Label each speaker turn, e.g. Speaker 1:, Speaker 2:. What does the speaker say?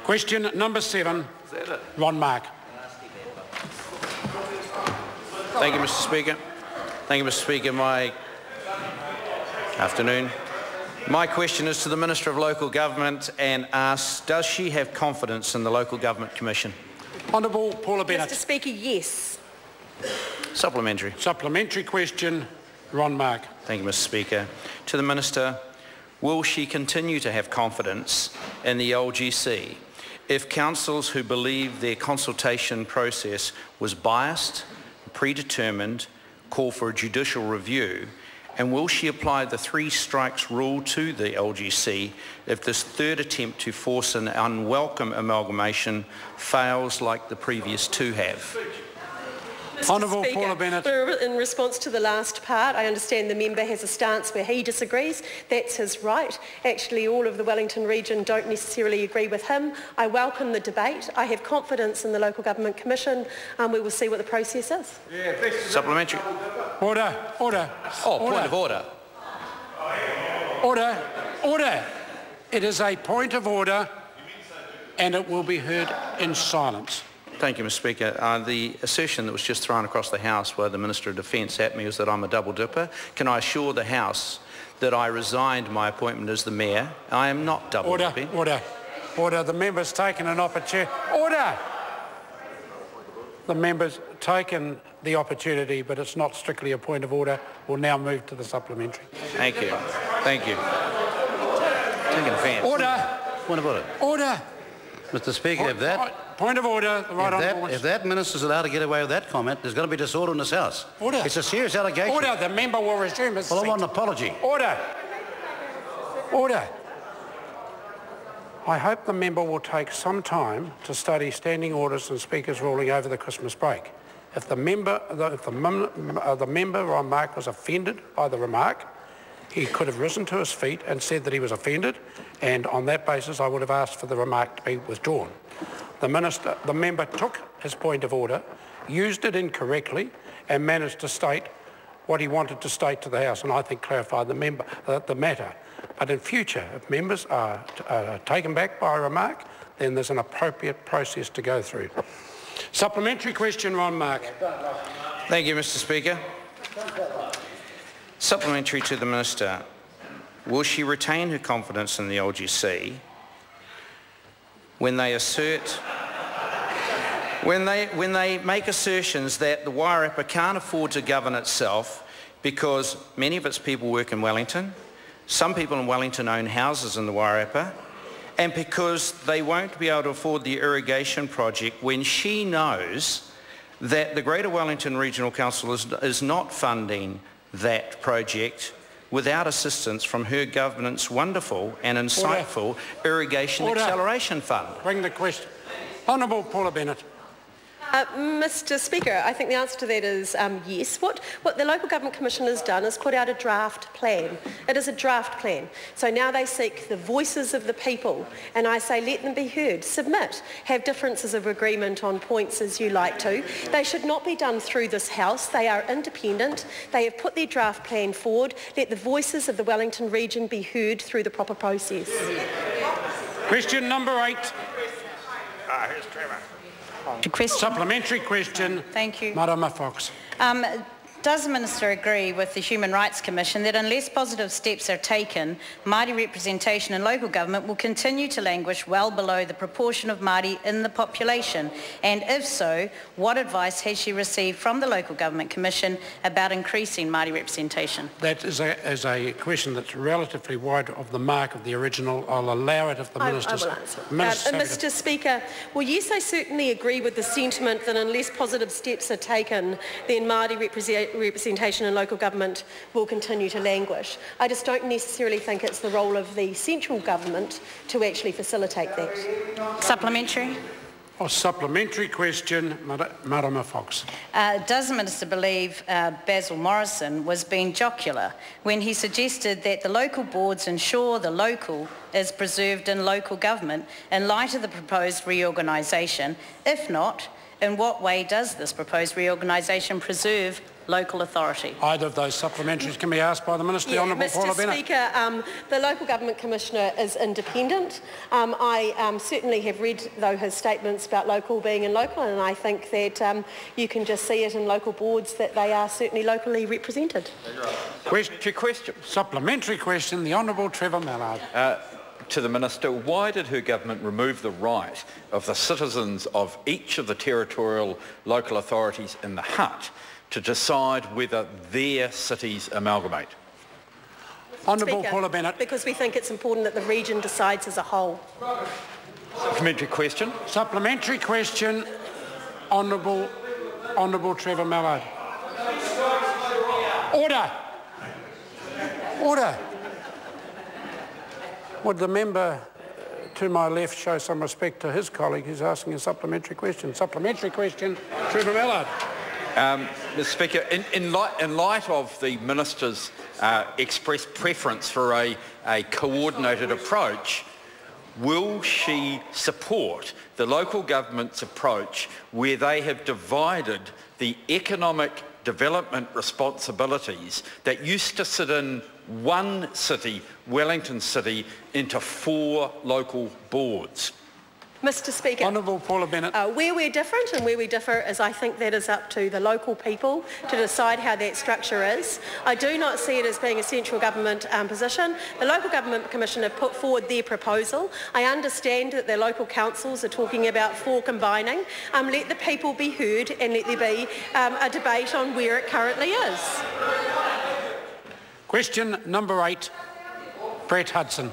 Speaker 1: Question number 7, Ron Mark.
Speaker 2: Thank you, Mr. Speaker. Thank you, Mr. Speaker. My afternoon. My question is to the Minister of Local Government and asks, does she have confidence in the Local Government Commission?
Speaker 1: Honourable Paula Bennett.
Speaker 3: Mr. Speaker, yes.
Speaker 2: Supplementary.
Speaker 1: Supplementary question, Ron Mark.
Speaker 2: Thank you, Mr. Speaker. To the Minister, will she continue to have confidence in the LGC if councils who believe their consultation process was biased, predetermined, call for a judicial review, and will she apply the 3 strikes rule to the LGC if this third attempt to force an unwelcome amalgamation fails like the previous 2 have?
Speaker 1: Honourable Paula Bennett.
Speaker 3: In response to the last part, I understand the member has a stance where he disagrees. That's his right. Actually, all of the Wellington region don't necessarily agree with him. I welcome the debate. I have confidence in the Local Government Commission. We will see what the process is.
Speaker 2: Supplementary.
Speaker 1: Order. Order.
Speaker 2: Oh, point of order.
Speaker 1: Order. Order. It is a point of order and it will be heard in silence.
Speaker 2: Thank you, Mr. Speaker. The assertion that was just thrown across the House by the Minister of Defence at me is that I'm a double dipper. Can I assure the House that I resigned my appointment as the Mayor? I am not double dipping.
Speaker 1: Order. Order. The member's taken an opportunity. Order. The member's taken the opportunity, but it's not strictly a point of order. We'll now move to the supplementary.
Speaker 2: Thank you. Thank you. Taking offence.
Speaker 1: Order.
Speaker 4: Point of order.
Speaker 1: Order.
Speaker 4: Mr. Speaker,
Speaker 1: Point of order.
Speaker 4: if that minister's allowed to get away with that comment, there's going to be disorder in this House.
Speaker 1: Order.
Speaker 4: It's a serious allegation.
Speaker 1: Order. The member will resume his seat.
Speaker 4: Well, I want an apology.
Speaker 1: Order. Order. I hope the member will take some time to study standing orders and speakers ruling over the Christmas break. If the member, Ron Mark, was offended by the remark, he could have risen to his feet and said that he was offended, and on that basis I would have asked for the remark to be withdrawn. The member took his point of order, used it incorrectly, and managed to state what he wanted to state to the House, and I think clarified the matter. But in future, if members are taken back by a remark, then there's an appropriate process to go through. Supplementary question, Ron Mark.
Speaker 2: Thank you, Mr. Speaker. Supplementary to the Minister. Will she retain her confidence in the LGC when they make assertions that the Wairarapa can't afford to govern itself because many of its people work in Wellington, some people in Wellington own houses in the Wairarapa, and because they won't be able to afford the irrigation project when she knows that the Greater Wellington Regional Council is not funding that project without assistance from her government's wonderful and insightful Irrigation Acceleration Fund.
Speaker 1: Bring the question. Honourable Paula Bennett.
Speaker 3: Mr. Speaker, I think the answer to that is yes. What the Local Government Commission has done is put out a draft plan. It is a draft plan. So now they seek the voices of the people, and I say let them be heard. Submit. Have differences of agreement on points as you like to. They should not be done through this House. They are independent. They have put their draft plan forward. Let the voices of the Wellington region be heard through the proper process.
Speaker 1: Question number 8. Here's Trevor. Supplementary question.
Speaker 5: Thank you.
Speaker 1: Marama Fox.
Speaker 5: Does the Minister agree with the Human Rights Commission that unless positive steps are taken, Māori representation in local government will continue to languish well below the proportion of Māori in the population? And if so, what advice has she received from the Local Government Commission about increasing Māori representation?
Speaker 1: That is a question that's relatively wide of the mark of the original. I'll allow it if the Minister's...
Speaker 3: I will answer. Mr. Speaker, well, yes, I certainly agree with the sentiment that unless positive steps are taken, then Māori representation in local government will continue to languish. I just don't necessarily think it's the role of the central government to actually facilitate that.
Speaker 5: Supplementary.
Speaker 1: Supplementary question, Marama Fox.
Speaker 5: Does the Minister believe Basil Morrison was being jocular when he suggested that the local boards ensure the local is preserved in local government in light of the proposed reorganisation? If not, in what way does this proposed reorganisation preserve local authority?
Speaker 1: Either of those supplementaries can be asked by the Minister. The Honourable Paula Bennett.
Speaker 3: Mr. Speaker, the Local Government Commissioner is independent. I certainly have read, though, his statements about local being in local, and I think that you can just see it in local boards that they are certainly locally represented.
Speaker 6: Question.
Speaker 1: Supplementary question, the Honourable Trevor Mallard.
Speaker 6: To the Minister, why did her government remove the right of the citizens of each of the territorial local authorities in the Hut to decide whether their cities amalgamate?
Speaker 1: Honourable
Speaker 3: Speaker,
Speaker 1: Paula Bennett.
Speaker 3: because we think it's important that the region decides as a whole.
Speaker 6: Supplementary question.
Speaker 1: Supplementary question, Honourable Trevor Mallard. Order. Order. Would the member to my left show some respect to his colleague who's asking a supplementary question? Supplementary question, Trevor Mallard.
Speaker 6: Mr. Speaker, in light of the Minister's expressed preference for a coordinated approach, will she support the local government's approach where they have divided the economic development responsibilities that used to sit in one city, Wellington City, into 4 local boards?
Speaker 3: Mr. Speaker,
Speaker 1: Honourable Paula Bennett.
Speaker 3: where we're different and where we differ is I think that is up to the local people to decide how that structure is. I do not see it as being a central government position. The Local Government Commission have put forward their proposal. I understand that the local councils are talking about 4 combining. Let the people be heard and let there be a debate on where it currently is.
Speaker 1: Question number 8, Brett Hudson.